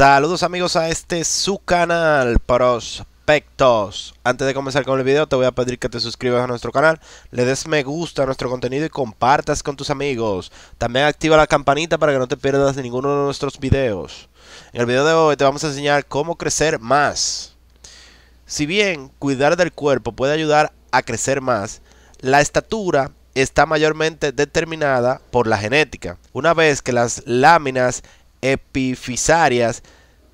Saludos amigos a su canal Prospectos. Antes de comenzar con el video te voy a pedir que te suscribas a nuestro canal, le des me gusta a nuestro contenido y compartas con tus amigos. También activa la campanita para que no te pierdas de ninguno de nuestros videos. En el video de hoy te vamos a enseñar cómo crecer más. Si bien cuidar del cuerpo puede ayudar a crecer más, la estatura está mayormente determinada por la genética. Una vez que las láminas epifisarias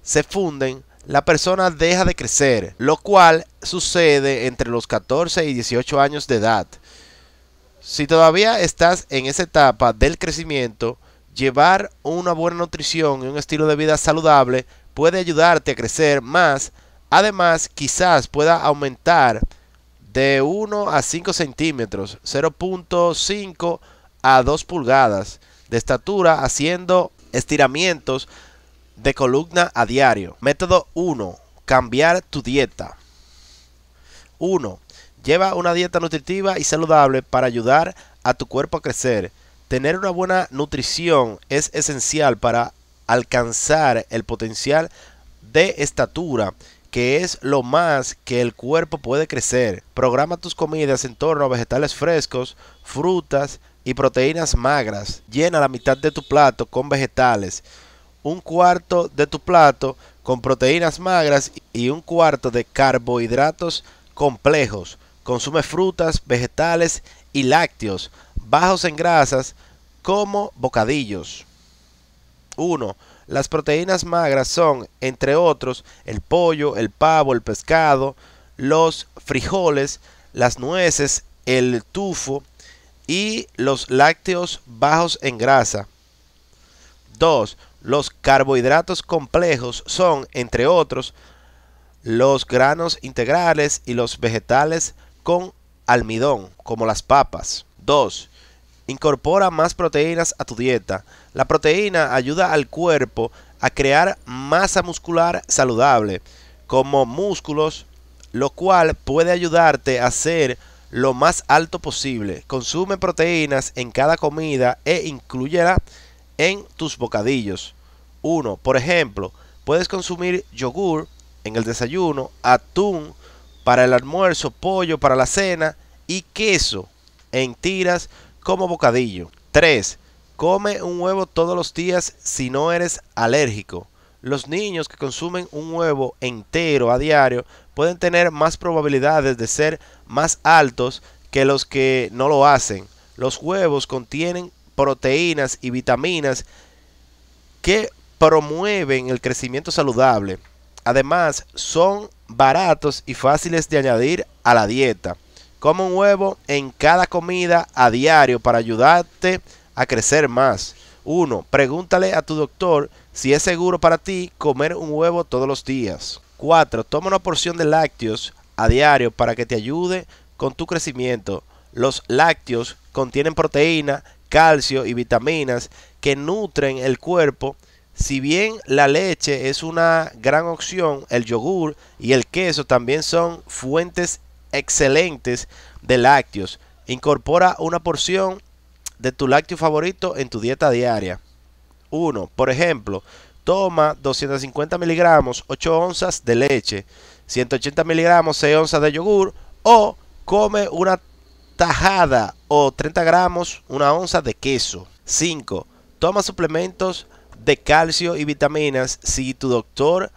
se funden, la persona deja de crecer, lo cual sucede entre los 14 y 18 años de edad. Si todavía estás en esa etapa del crecimiento, llevar una buena nutrición y un estilo de vida saludable puede ayudarte a crecer más. Además, quizás pueda aumentar de 1 a 5 centímetros, 0.5 a 2 pulgadas de estatura haciendo estiramientos de columna a diario. Método 1. Cambiar tu dieta. 1. Lleva una dieta nutritiva y saludable para ayudar a tu cuerpo a crecer. Tener una buena nutrición es esencial para alcanzar el potencial de estatura, que es lo más que el cuerpo puede crecer. Programa tus comidas en torno a vegetales frescos, frutas y proteínas magras. Llena la mitad de tu plato con vegetales, un cuarto de tu plato con proteínas magras y un cuarto de carbohidratos complejos. Consume frutas, vegetales y lácteos bajos en grasas como bocadillos. 1. Las proteínas magras son, entre otros, el pollo, el pavo, el pescado, los frijoles, las nueces, el tufo y los lácteos bajos en grasa. 2. Los carbohidratos complejos son, entre otros, los granos integrales y los vegetales con almidón, como las papas. 2. Incorpora más proteínas a tu dieta. La proteína ayuda al cuerpo a crear masa muscular saludable, como músculos, lo cual puede ayudarte a ser lo más alto posible. Consume proteínas en cada comida e inclúyela en tus bocadillos. 1. Por ejemplo, puedes consumir yogur en el desayuno, atún para el almuerzo, pollo para la cena y queso en tiras como bocadillo. 3. Come un huevo todos los días si no eres alérgico. Los niños que consumen un huevo entero a diario pueden tener más probabilidades de ser más altos que los que no lo hacen. Los huevos contienen proteínas y vitaminas que promueven el crecimiento saludable. Además, son baratos y fáciles de añadir a la dieta. Come un huevo en cada comida a diario para ayudarte a crecer más. 1. Pregúntale a tu doctor si es seguro para ti comer un huevo todos los días. 4. Toma una porción de lácteos a diario para que te ayude con tu crecimiento. Los lácteos contienen proteína, calcio y vitaminas que nutren el cuerpo. Si bien la leche es una gran opción, el yogur y el queso también son fuentes excelentes de lácteos. Incorpora una porción de tu lácteo favorito en tu dieta diaria. 1. Por ejemplo, toma 250 miligramos, 8 onzas de leche, 180 miligramos, 6 onzas de yogur, o come una tajada o 30 gramos, 1 onza de queso. 5. Toma suplementos de calcio y vitaminas si tu doctor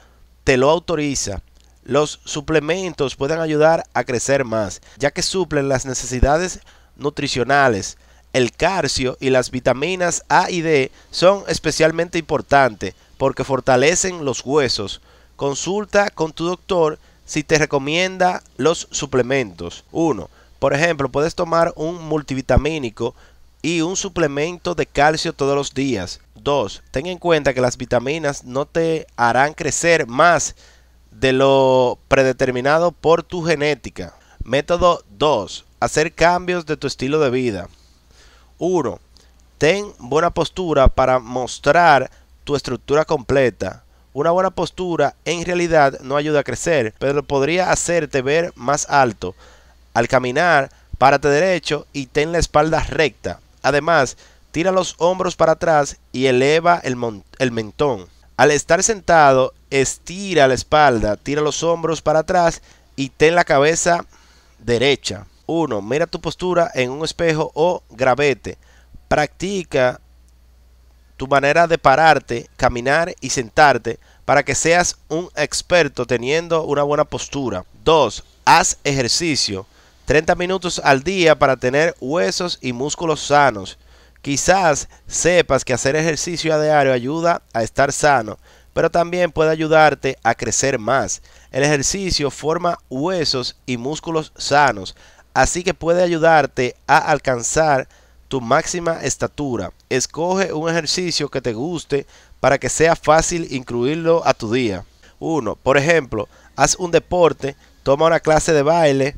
te lo autoriza. Los suplementos pueden ayudar a crecer más, ya que suplen las necesidades nutricionales. El calcio y las vitaminas A y D son especialmente importantes porque fortalecen los huesos. Consulta con tu doctor si te recomienda los suplementos. 1. Por ejemplo, puedes tomar un multivitamínico y un suplemento de calcio todos los días. 2. Ten en cuenta que las vitaminas no te harán crecer más de lo predeterminado por tu genética. Método 2. Hacer cambios de tu estilo de vida. 1. Ten buena postura para mostrar tu estructura completa. Una buena postura en realidad no ayuda a crecer, pero podría hacerte ver más alto. Al caminar, párate derecho y ten la espalda recta. Además, tira los hombros para atrás y eleva el mentón. Al estar sentado, estira la espalda, tira los hombros para atrás y ten la cabeza derecha. 1. Mira tu postura en un espejo o gravete. Practica tu manera de pararte, caminar y sentarte para que seas un experto teniendo una buena postura. 2. Haz ejercicio. 30 minutos al día para tener huesos y músculos sanos. Quizás sepas que hacer ejercicio a diario ayuda a estar sano, pero también puede ayudarte a crecer más. El ejercicio forma huesos y músculos sanos, así que puede ayudarte a alcanzar tu máxima estatura. Escoge un ejercicio que te guste para que sea fácil incluirlo a tu día. 1. Por ejemplo, haz un deporte, toma una clase de baile,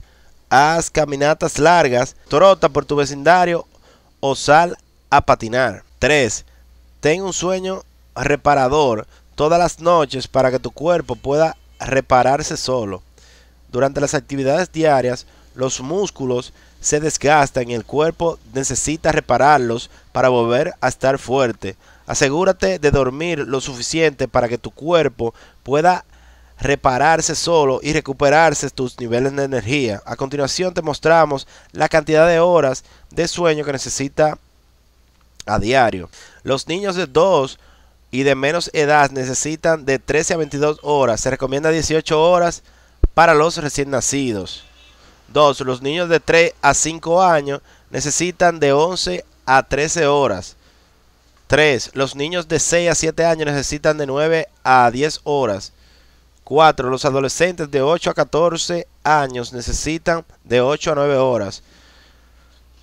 haz caminatas largas, trota por tu vecindario o sal a patinar. 3. Ten un sueño reparador todas las noches para que tu cuerpo pueda repararse solo. Durante las actividades diarias, los músculos se desgastan y el cuerpo necesita repararlos para volver a estar fuerte. Asegúrate de dormir lo suficiente para que tu cuerpo pueda repararse solo y recuperarse tus niveles de energía. A continuación te mostramos la cantidad de horas de sueño que necesita a diario. Los niños de 2 y de menos edad necesitan de 13 a 22 horas. Se recomienda 18 horas para los recién nacidos. 2. Los niños de 3 a 5 años necesitan de 11 a 13 horas. 3. Los niños de 6 a 7 años necesitan de 9 a 10 horas. 4. Los adolescentes de 8 a 14 años necesitan de 8 a 9 horas.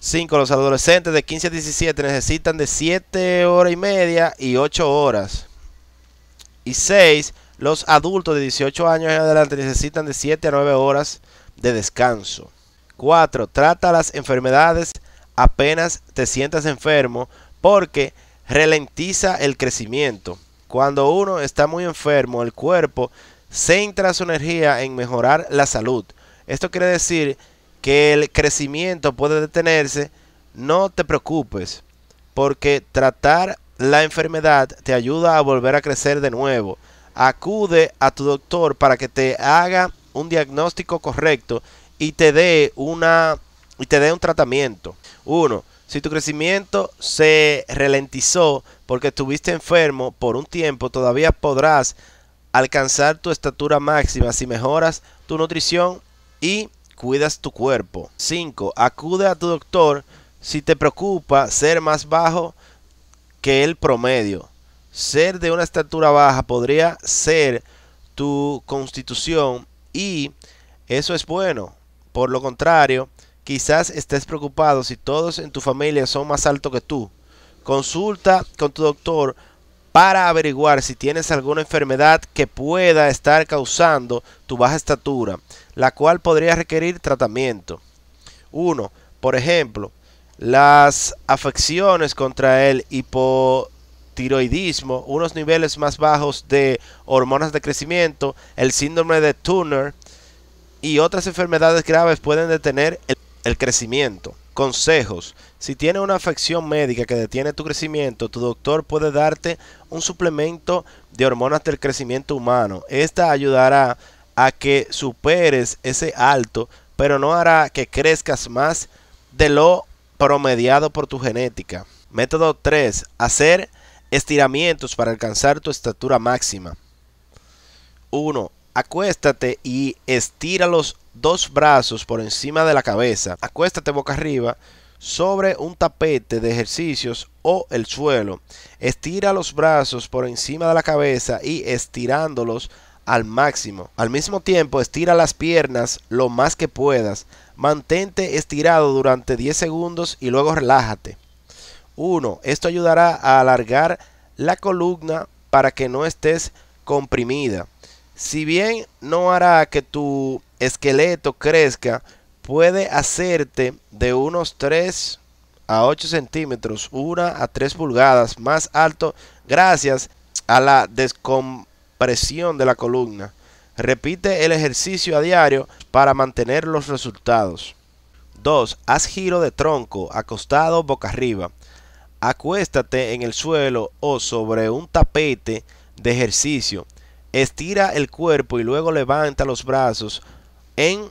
5. Los adolescentes de 15 a 17 necesitan de 7 horas y media y 8 horas. Y 6. Los adultos de 18 años en adelante necesitan de 7 a 9 horas de descanso. 4. Trata las enfermedades apenas te sientas enfermo porque ralentiza el crecimiento. Cuando uno está muy enfermo, el cuerpo centra su energía en mejorar la salud. Esto quiere decir que el crecimiento puede detenerse. No te preocupes, porque tratar la enfermedad te ayuda a volver a crecer de nuevo. Acude a tu doctor para que te haga un diagnóstico correcto y te dé un tratamiento. 1. Si tu crecimiento se ralentizó porque estuviste enfermo por un tiempo, todavía podrás alcanzar tu estatura máxima si mejoras tu nutrición y cuidas tu cuerpo. 5. Acude a tu doctor si te preocupa ser más bajo que el promedio. Ser de una estatura baja podría ser tu constitución y eso es bueno. Por lo contrario, quizás estés preocupado si todos en tu familia son más altos que tú. Consulta con tu doctor para averiguar si tienes alguna enfermedad que pueda estar causando tu baja estatura, la cual podría requerir tratamiento. 1. Por ejemplo, las afecciones contra el hipotiroidismo, unos niveles más bajos de hormonas de crecimiento, el síndrome de Turner y otras enfermedades graves pueden detener el crecimiento. Consejos: si tienes una afección médica que detiene tu crecimiento, tu doctor puede darte un suplemento de hormonas del crecimiento humano. Esta ayudará a que superes ese alto, pero no hará que crezcas más de lo promediado por tu genética. Método 3. Hacer estiramientos para alcanzar tu estatura máxima. 1. Acuéstate y estira los dos brazos por encima de la cabeza. Acuéstate boca arriba sobre un tapete de ejercicios o el suelo. Estira los brazos por encima de la cabeza y estirándolos al máximo. Al mismo tiempo, estira las piernas lo más que puedas. Mantente estirado durante 10 segundos y luego relájate. 1. Esto ayudará a alargar la columna para que no estés comprimida. Si bien no hará que tu esqueleto crezca, puede hacerte de unos 3 a 8 centímetros, 1 a 3 pulgadas más alto gracias a la descompresión de la columna. Repite el ejercicio a diario para mantener los resultados. 2. Haz giro de tronco acostado boca arriba. Acuéstate en el suelo o sobre un tapete de ejercicio. Estira el cuerpo y luego levanta los brazos en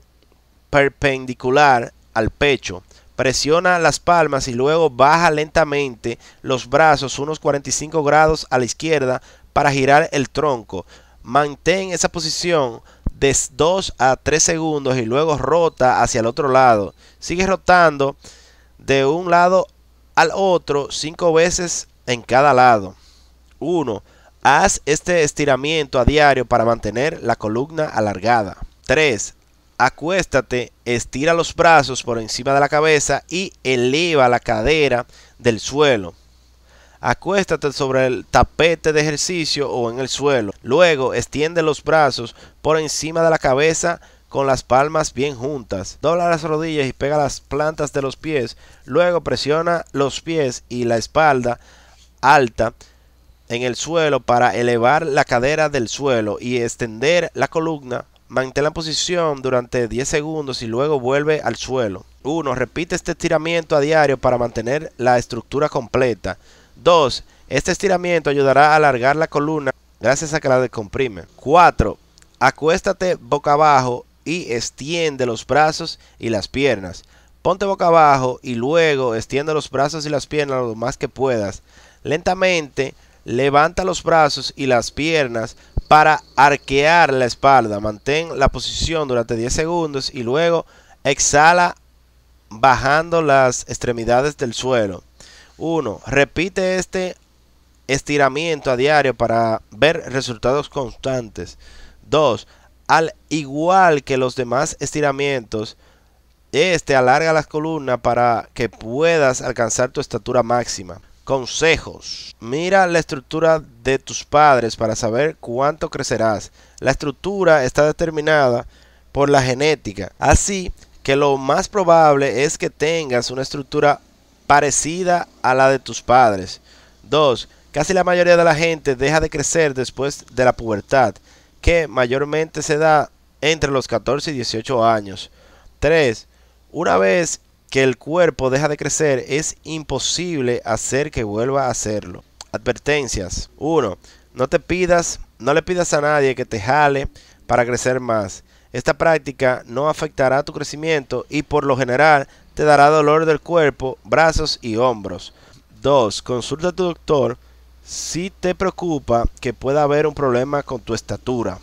perpendicular al pecho. Presiona las palmas y luego baja lentamente los brazos unos 45 grados a la izquierda para girar el tronco. Mantén esa posición de 2 a 3 segundos y luego rota hacia el otro lado. Sigue rotando de un lado al otro 5 veces en cada lado. 1. Haz este estiramiento a diario para mantener la columna alargada. 3. Acuéstate, estira los brazos por encima de la cabeza y eleva la cadera del suelo. Acuéstate sobre el tapete de ejercicio o en el suelo. Luego extiende los brazos por encima de la cabeza con las palmas bien juntas. Dobla las rodillas y pega las plantas de los pies. Luego presiona los pies y la espalda alta en el suelo para elevar la cadera del suelo y extender la columna. Mantén la posición durante 10 segundos y luego vuelve al suelo. 1. Repite este estiramiento a diario para mantener la estructura completa. 2. Este estiramiento ayudará a alargar la columna gracias a que la descomprime. 4. Acuéstate boca abajo y extiende los brazos y las piernas. Ponte boca abajo y luego extiende los brazos y las piernas lo más que puedas. Lentamente levanta los brazos y las piernas para arquear la espalda. Mantén la posición durante 10 segundos y luego exhala bajando las extremidades del suelo. 1. Repite este estiramiento a diario para ver resultados constantes. 2. Al igual que los demás estiramientos, alarga las columnas para que puedas alcanzar tu estatura máxima. Consejos. Mira la estructura de tus padres para saber cuánto crecerás. La estructura está determinada por la genética, así que lo más probable es que tengas una estructura parecida a la de tus padres. 2. Casi la mayoría de la gente deja de crecer después de la pubertad, que mayormente se da entre los 14 y 18 años. 3. Una vez que el cuerpo deja de crecer, es imposible hacer que vuelva a hacerlo. Advertencias. 1. No le pidas a nadie que te jale para crecer más. Esta práctica no afectará tu crecimiento y por lo general te dará dolor del cuerpo, brazos y hombros. 2. Consulta a tu doctor si te preocupa que pueda haber un problema con tu estatura.